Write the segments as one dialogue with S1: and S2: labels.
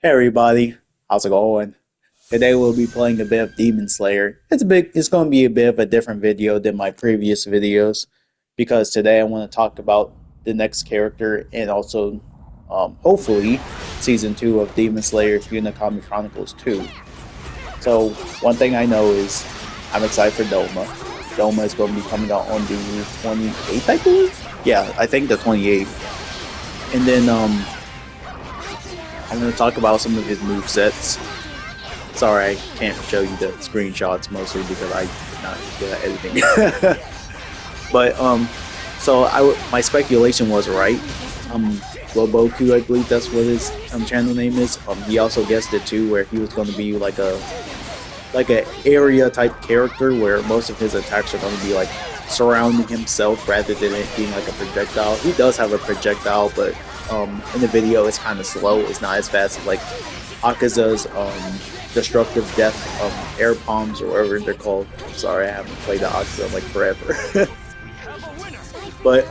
S1: Hey everybody, how's it going? Today we'll be playing a bit of Demon Slayer. It's going to be a bit of a different video than my previous videos because today I want to talk about the next character and also, hopefully, season 2 of Demon Slayer Hinokami Chronicles 2. So one thing I know is I'm excited for Doma. Doma is going to be coming out on the 28th, I believe. Yeah, I think the 28th. And then I'm going to talk about some of his move sets. Sorry, I can't show you the screenshots mostly because I'm not good at editing. But so my speculation was right. Loboku, I believe that's what his channel name is. He also guessed it too, where he was going to be like a area type character where most of his attacks are going to be like surrounding himself rather than it being like a projectile. He does have a projectile, but in the video it's kind of slow. It's not as fast as like Akaza's destructive death air palms or whatever they're called. I'm sorry, I haven't played the Akaza in like forever. But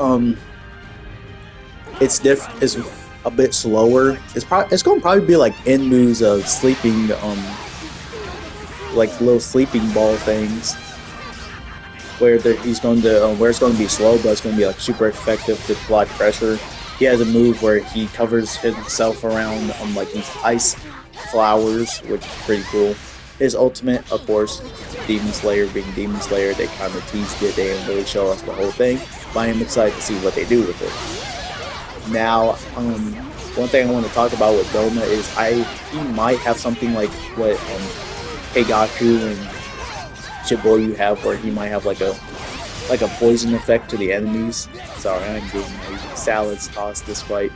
S1: it's a bit slower. It's going to probably be like Enmu's sleeping like little sleeping ball things where he's going to where it's going to be slow, but it's going to be like super effective to block pressure. He has a move where he covers himself around like these ice flowers, which is pretty cool. His ultimate, of course, Demon Slayer being Demon Slayer, they kind of teased it. They didn't really show us the whole thing, but I am excited to see what they do with it. Now, one thing I want to talk about with Doma is he might have something like what Heigaku and Shibuya have, where he might have like a poison effect to the enemies. Sorry, I'm getting my salads tossed this fight.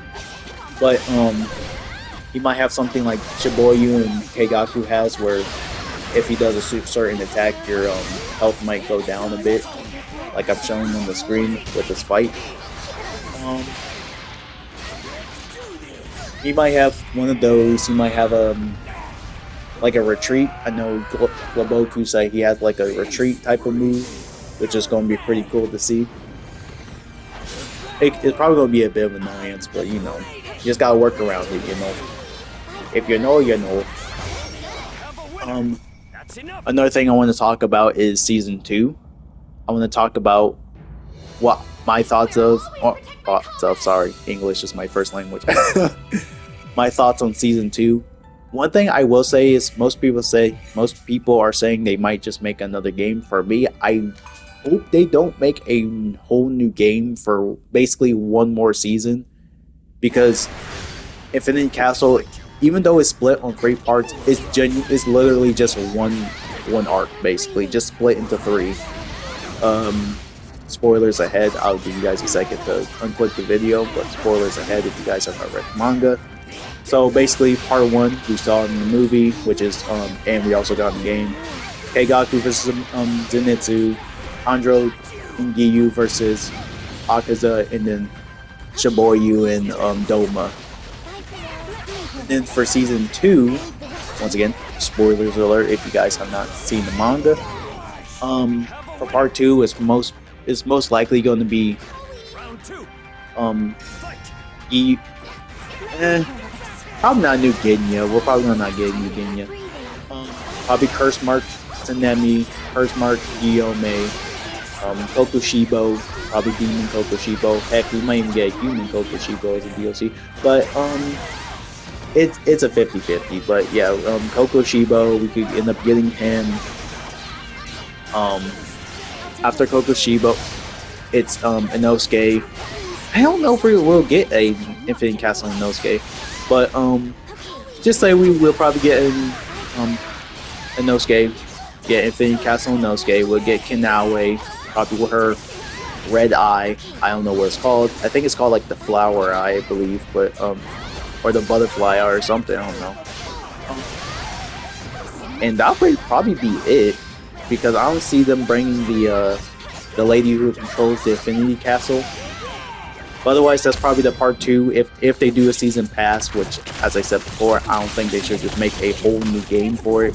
S1: But he might have something like Shibuya and Heigaku has, where if he does a certain attack, your health might go down a bit, like I'm showing on the screen with this fight. He might have one of those. He might have like a retreat. I know Loboku said he has like a retreat type of move, which is going to be pretty cool to see. It's probably going to be a bit of annoyance, but you know, you just gotta work around it, you know. If you know, you know. Another thing I want to talk about is season 2. I want to talk about what my thoughts of. Sorry, English is my first language. My thoughts on season 2. One thing I will say is most people are saying they might just make another game. For me, I hope they don't make a whole new game for basically one more season, because Infinite Castle, even though it's split on 3 parts, it's literally just one arc, basically just split into 3. Spoilers ahead. I'll give you guys a second to unclick the video, but spoilers ahead if you guys have not read the manga. So basically, part 1 we saw in the movie, which is and we also got in the game, Heigaku versus Zenitsu, Andro and Giyu versus Akaza, and then Shibuya and Doma. And then for season 2, once again, spoilers alert if you guys have not seen the manga. For part 2 is most likely going to be Giyu. Probably not New Genya. We're probably not getting New Genya. Probably Curse Mark Tsunemi, Curse Mark Guillaume, Kokushibo, probably Demon Kokushibo. Heck, we might even get Human Kokushibo as a DLC. But it's a 50-50. But yeah, Kokushibo, we could end up getting him. After Kokushibo, it's Inosuke. I don't know if we will get a Infinite Castle Inosuke, but just say we will probably get Inosuke, get Infinite Castle Inosuke. We'll get Kinawe, probably with her red eye. I don't know what it's called. I think it's called like the flower eye, I believe, but or the butterfly eye or something. I don't know. And that would probably be it, because I don't see them bringing the lady who controls the Infinity Castle. But otherwise, that's probably the part 2. If they do a season pass, which, as I said before, I don't think they should just make a whole new game for it.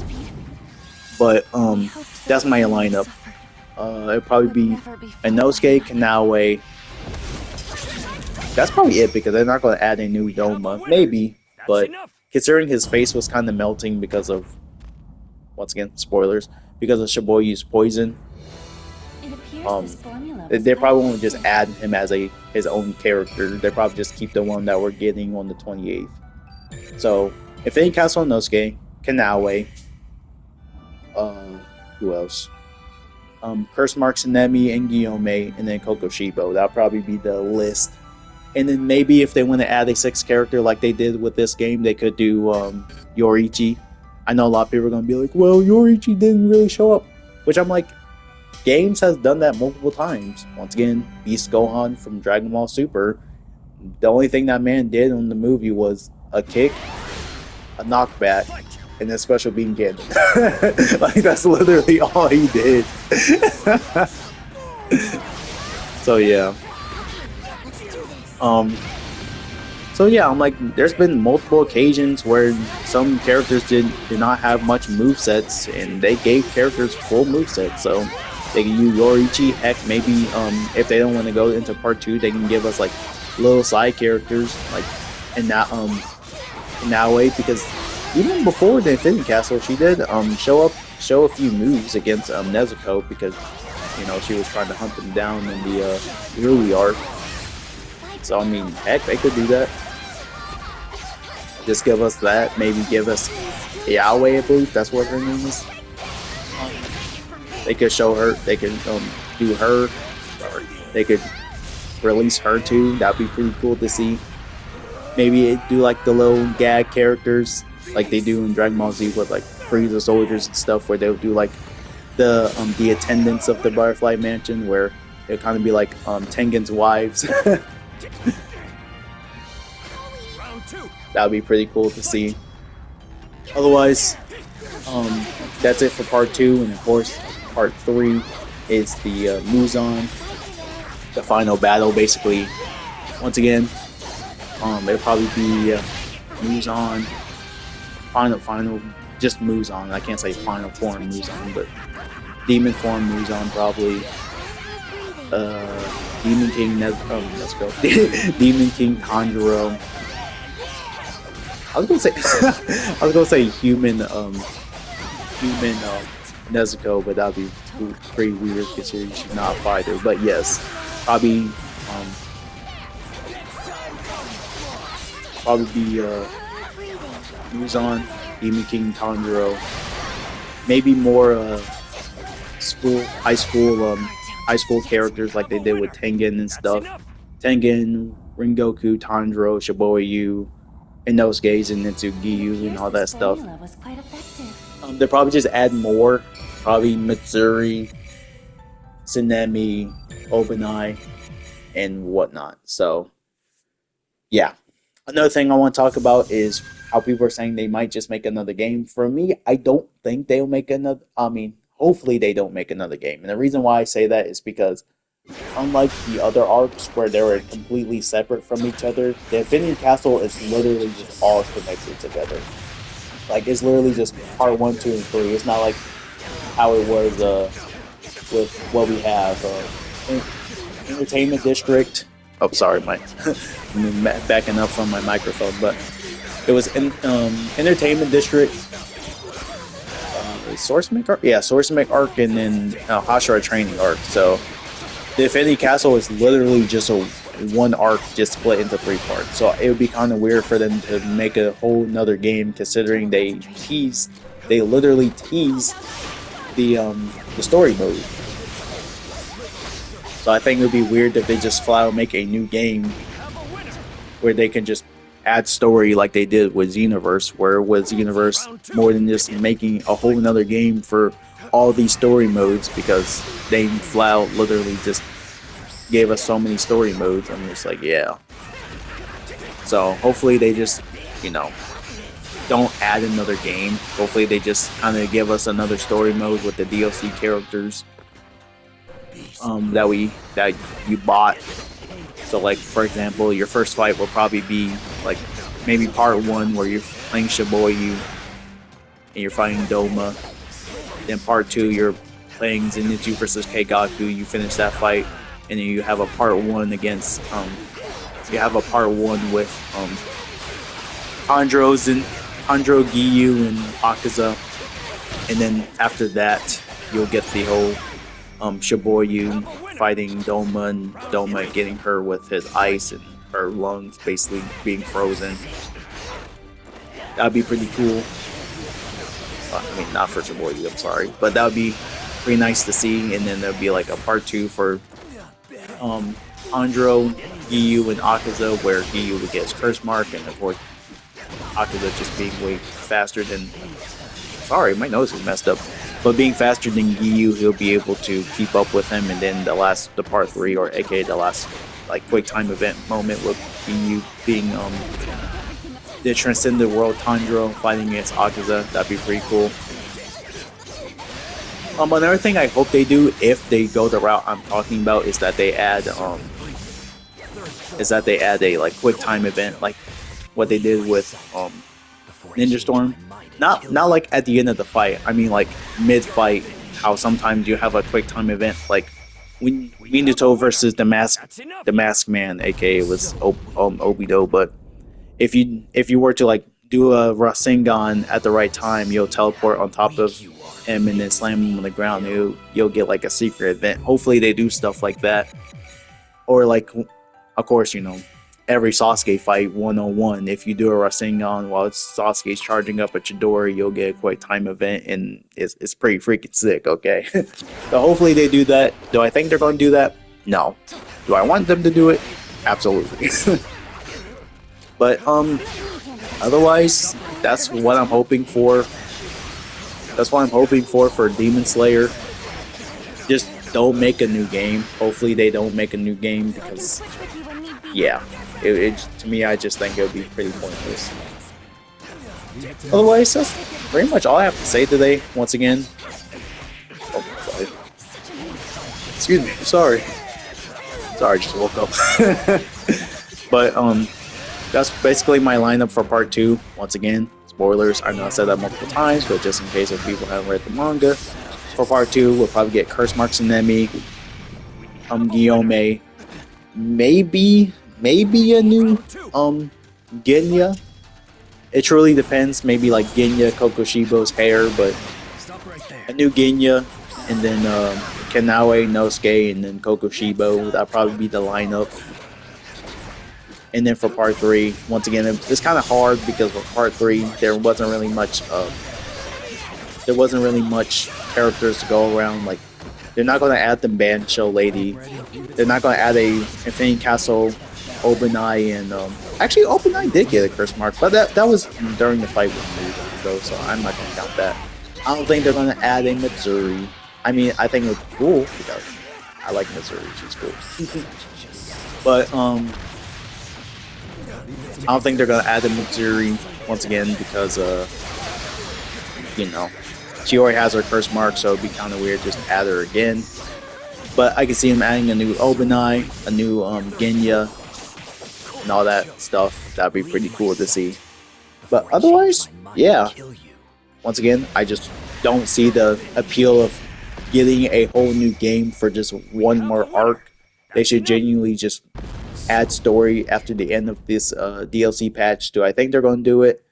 S1: But that's my lineup. It'll probably be Inosuke, Kanawe. That's probably it, because they're not going to add a new Doma. Maybe, but considering his face was kind of melting because of, once again, spoilers, because of Shibuya's poison. They probably won't just add him as his own character. They probably just keep the one that we're getting on the 28th. So, Infinity Castle Inosuke, Kanawe, who else? Curse Mark Tsunemi and Guillaume, and then Kokoshibo. That'll probably be the list. And then maybe if they want to add a 6th character like they did with this game, they could do Yoriichi. I know a lot of people are going to be like, well, Yoriichi didn't really show up. Which I'm like, Games has done that multiple times. Once again, Beast Gohan from Dragon Ball Super. The only thing that man did in the movie was a kick, a knockback, and then special beam cannon. Like, that's literally all he did. So yeah. So yeah, I'm like, there's been multiple occasions where some characters did not have much movesets, and they gave characters full movesets. So they can use Yoriichi. Heck, maybe if they don't want to go into part 2, they can give us like little side characters like in that way, because even before the Infinity Castle, she did show a few moves against Nezuko, because she was trying to hunt them down in the Rui arc. So I mean, heck, they could do that. Just give us that. Maybe give us Yahweh, I believe that's what her name is. They could show her. They could do her. Or they could release her too. That'd be pretty cool to see. Maybe do like the little gag characters like they do in Dragon Ball Z with like Frieza soldiers and stuff, where they'll do like the attendants of the Butterfly Mansion, where it'll kind of be like Tengen's wives. That would be pretty cool to see. Otherwise, that's it for part 2, and of course, part 3 is the Muzan, the final battle. Basically, once again, it'll probably be Muzan, final, just Muzan. I can't say final form Muzan, but demon form Muzan probably. Demon King let's go. Demon King Tanjiro. I was gonna say human Nezuko, but that'd be pretty weird considering she's not a fighter. But yes, probably be Muzan, Demon King Tanjiro. Maybe more high school characters like they did with Tengen and stuff. Tengen, Rengoku, Tanjiro, Shibuya, Inosuke, and Nitsugiyu, and all that stuff. They'll probably just add more. Probably Mitsuri, Tsunemi, Obanai, and whatnot. So, yeah. Another thing I want to talk about is how people are saying they might just make another game. For me, I don't think they'll make another. I mean, hopefully they don't make another game. And the reason why I say that is because, unlike the other arcs where they were completely separate from each other, the Infinity Castle is literally just all connected together. Like, it's literally just part 1, 2, and 3. It's not like how it was with what we have. Entertainment District. Oh, sorry, I'm backing up from my microphone. But it was Entertainment District, Swordsmith Arc? Yeah, Swordsmith Arc, and then Hashira Training Arc. So the Infinity Castle is literally just one arc just split into 3 parts. So it would be kind of weird for them to make a whole nother game, considering they literally teased the story mode. So I think it would be weird if they just flat out make a new game where they can just add story like they did with Xenoverse, where it was Xenoverse more than just making a whole nother game for all these story modes, because they flat out literally just gave us so many story modes. I'm just like, yeah. So hopefully they just, don't add another game. Hopefully they just kind of give us another story mode with the DLC characters that you bought. So like, for example, your first fight will probably be like maybe part 1 where you're playing Shibuya and you're fighting Doma. Then part 2 you're playing Zenitsu versus Keigaku. You finish that fight, and then you have a part 1 against with Tanjiro Tanjiro, Giyu, and Akaza, and then after that you'll get the whole Shibuya fighting Doma and Doma getting her with his ice and her lungs basically being frozen. That'd be pretty cool. I mean, not for Shibuya, I'm sorry, but that would be pretty nice to see. And then there'll be like a part 2 for Tanjiro, Giyu, and Akaza, where Giyu would get his curse mark, and of course Akaza just being way faster than. Sorry, my nose is messed up. But being faster than Giyu, he'll be able to keep up with him. And then the part 3, or aka the last like quick time event moment with Giyu being the Transcendent World Tanjiro fighting against Akaza. That'd be pretty cool. Another thing I hope they do, if they go the route I'm talking about, is that they add a like quick time event, like what they did with Ninja Storm. Not like at the end of the fight. I mean like mid fight. How sometimes you have a quick time event, like when Minato versus the Masked Man, aka was Obito. But if you were to like do a Rasengan at the right time, you'll teleport on top of him and then slam him on the ground. You'll get like a secret event. Hopefully they do stuff like that. Or like, of course, you know, every Sasuke fight 101, if you do a Rasengan while Sasuke's charging up a Chidori, you'll get a quick time event, and it's pretty freaking sick, okay? So hopefully they do that. Do I think they're going to do that? No. Do I want them to do it? Absolutely. But otherwise, that's what I'm hoping for. That's what I'm hoping for Demon Slayer. Just don't make a new game. Hopefully they don't make a new game, because yeah, to me, I just think it would be pretty pointless. Otherwise, that's pretty much all I have to say today. Once again, oh, sorry. Excuse me, sorry, I just woke up. But that's basically my lineup for part 2. Once again, spoilers. I know I said that multiple times, but just in case if people haven't read the manga, for part 2, we'll probably get Curse Marks and Nemi, Guillaume, maybe a new Genya. It truly depends. Maybe like Genya, Kokoshibo's hair, but a new Genya, and then Kanawe, Nosuke, and then Kokoshibo. That'll probably be the lineup. And then for part 3, once again, it's kind of hard because for part 3 there wasn't really much characters to go around. Like, they're not going to add the Bancho lady. They're not going to add a Infinity Castle Obanai, and actually Obanai did get a curse mark, but that was during the fight with Naruto, though, so I'm not going to count that. I don't think they're going to add a Mitsuri. I mean, I think it's cool because I like Mitsuri. She's cool. But I don't think they're going to add a Mitsuri once again because you know, she already has her curse mark, so it'd be kind of weird just to add her again. But I can see him adding a new Obanai, a new Genya, and all that stuff. That'd be pretty cool to see. But otherwise, yeah. Once again, I just don't see the appeal of getting a whole new game for just one more arc. They should genuinely just add story after the end of this DLC patch. Do I think they're going to do it?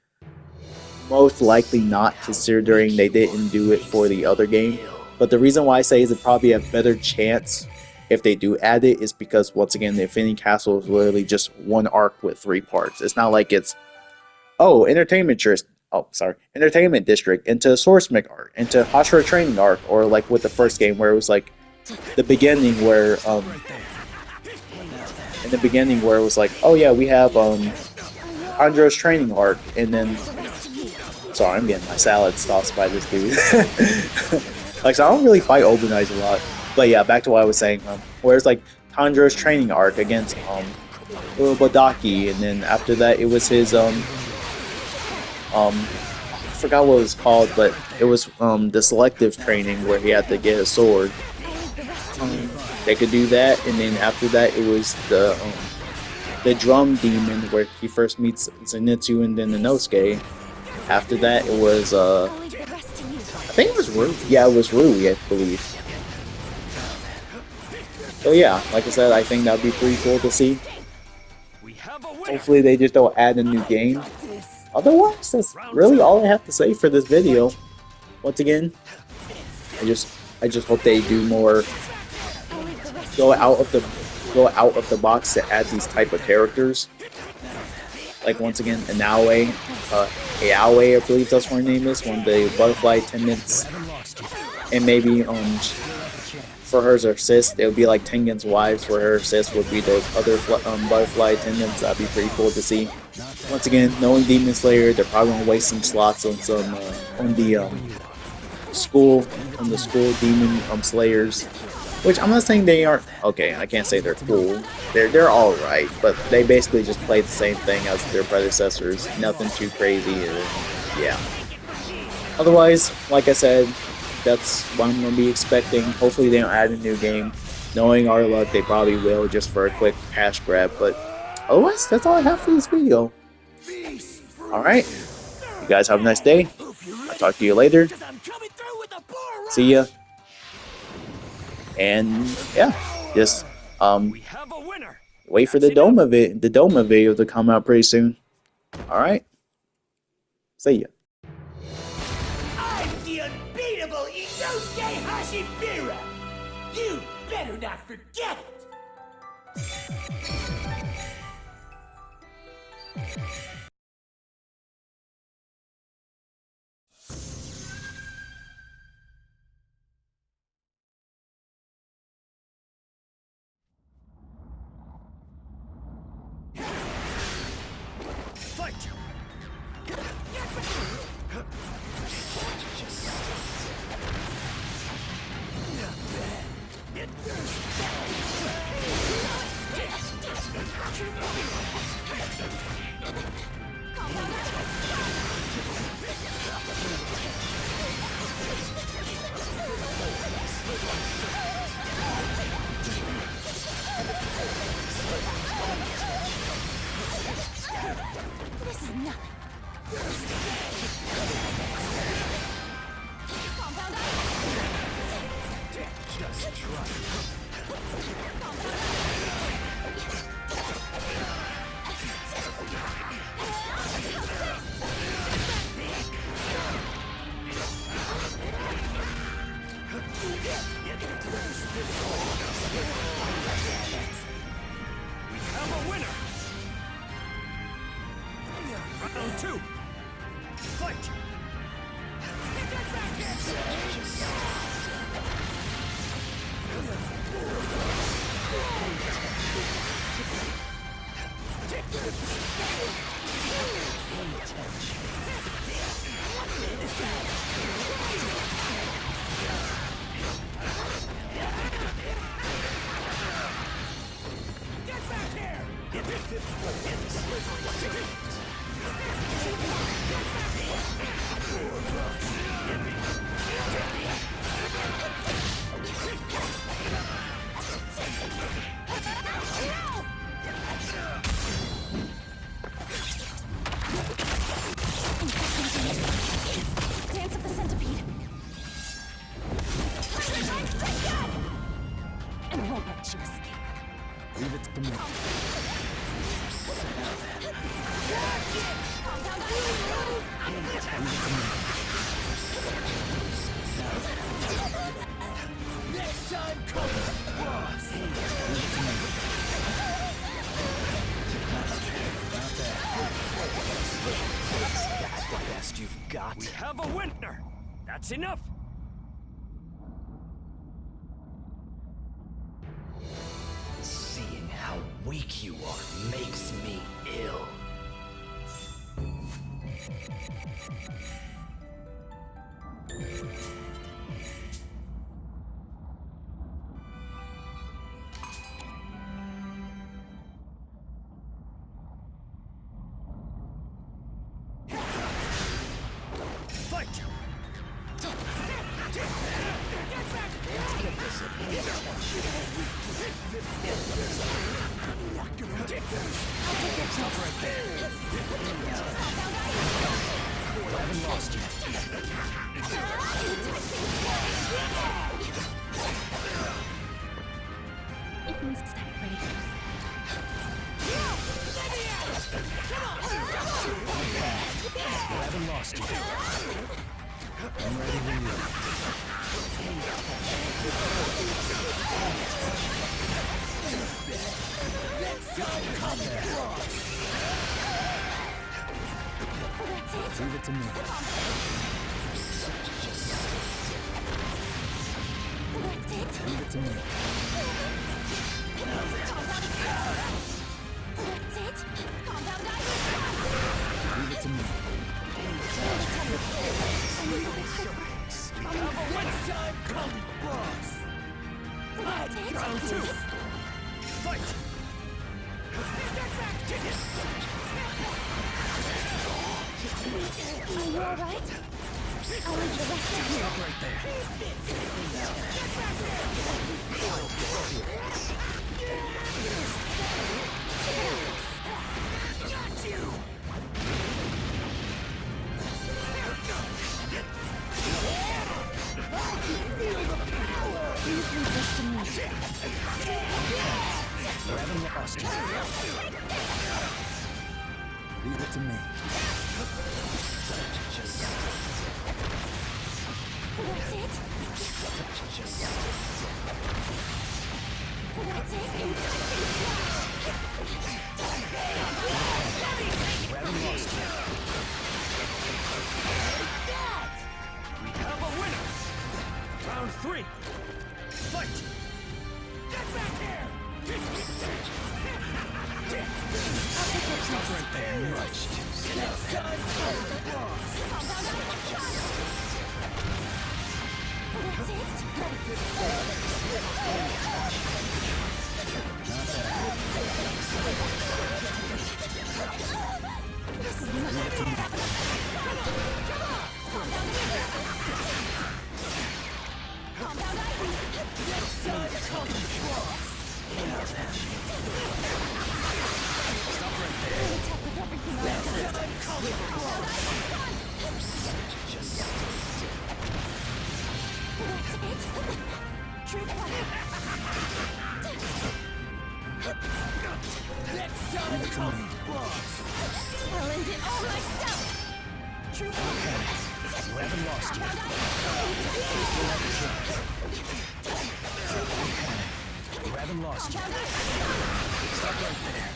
S1: Most likely not, considering they didn't do it for the other game. But the reason why I say is it probably a better chance if they do add it is because, once again, the Infinity Castle is literally just one arc with 3 parts. It's not like it's, oh, Entertainment District into Swordsmith arc, into Hashira Training arc, or like with the first game where it was like the beginning where in the beginning where it was like, oh yeah, we have Andro's training arc, and then sorry, I'm getting my salad tossed by this dude. Like, so I don't really fight Obanais a lot, but yeah, back to what I was saying. Whereas like Tanjiro's training arc against Urobadaki, and then after that it was his I forgot what it was called, but it was the selective training where he had to get a sword. They could do that, and then after that it was the drum demon where he first meets Zenitsu and then Inosuke. After that it was I think it was Rui. Yeah, it was Rui, I believe. So yeah, like I said, I think that'd be pretty cool to see. Hopefully they just don't add a new game. otherwise, that's really all I have to say for this video. Once again, I just hope they do more, go out of the box to add these type of characters. Like once again, Aoe, I believe that's what her name is, one of the butterfly attendants, and maybe for her assist, it would be like Tengen's wives, where her assist would be those other butterfly attendants. That'd be pretty cool to see. Once again, knowing Demon Slayer, they're probably gonna waste some slots on some on the school demon slayers, which I'm not saying they aren't okay. I can't say they're cool. They're all right, but they basically just play the same thing as their predecessors. Nothing too crazy. Yeah. Otherwise, like I said, that's what I'm gonna be expecting. Hopefully, they don't add a new game. Knowing our luck, they probably will, just for a quick cash grab. But otherwise, that's all I have for this video. All right. You guys have a nice day. I'll talk to you later. See ya. And yeah, just wait for the Doma video to come out pretty soon. All right. See ya.
S2: I'm the unbeatable Inosuke Hashibira. You better not forget it.
S3: We have a winner! That's enough!
S2: Seeing how weak you are makes me ill. haven't lost you. I'm ready when you are. Leave it to me. Leave it to me. Leave it to me.
S3: Round two. Fight.
S4: Are you alright? I'll leave the rest of you.
S2: Stop right there.
S3: Got you.
S4: Please leave this to me.
S2: You haven't lost you. Leave it to me.
S4: That's it? That's it?
S2: You haven't lost you.
S3: We have a winner. Round three. Fight. Get back here.
S2: Stop right there. Much too slow.
S4: That's it? This is not
S2: Stop right there.
S4: attack with everything I've That's it? Truth fight.
S2: Leave it to me.
S4: I'll end it all myself. Truth fight.
S2: You haven't lost you. You haven't lost you. Stop right there.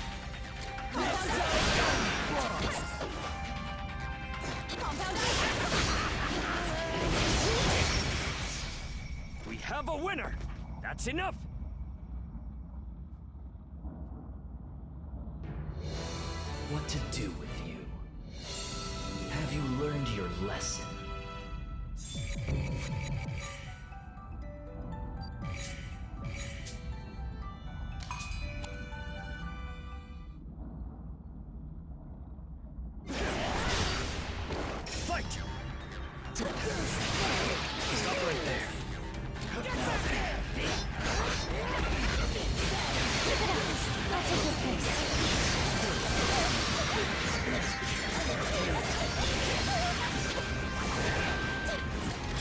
S3: We have a winner. That's enough.
S2: What to do with you? Have you learned your lesson?
S3: Fight.
S2: Stop right there.
S4: I'll take your place.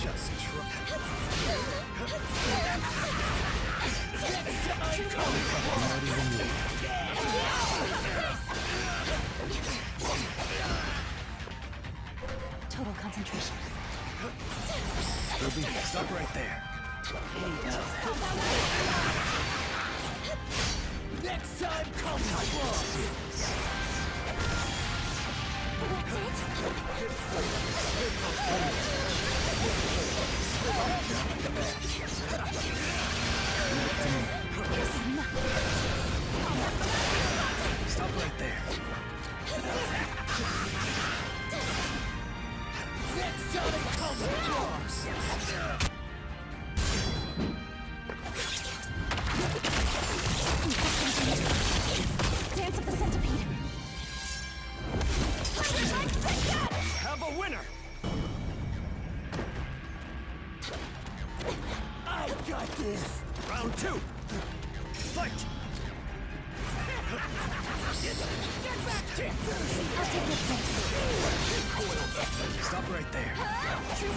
S2: Just try. Not even you.
S4: Total concentration.
S2: Ruby, stop right there.
S3: Next time comes along.
S4: That's it?
S2: Stop right there.
S3: Next time comes along.
S4: Dance of the centipede.
S3: Have a winner. I got this. Round two. Fight. Get back here.
S4: I'll take your place.
S2: Stop right there.
S4: That's it?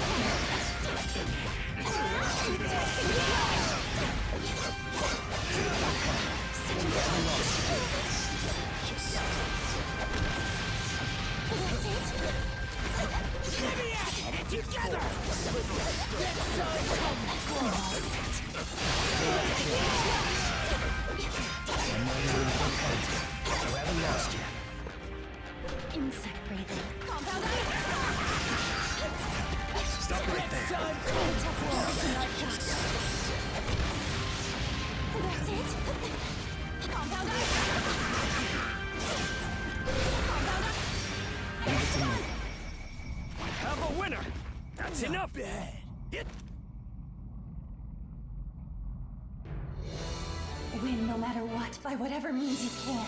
S3: together!
S2: You haven't lost yet.
S4: Insect breathing. Compound
S2: Stop right there.
S4: That's it. Compound
S3: We have a winner! That's enough!
S4: Win no matter what, by whatever means you can.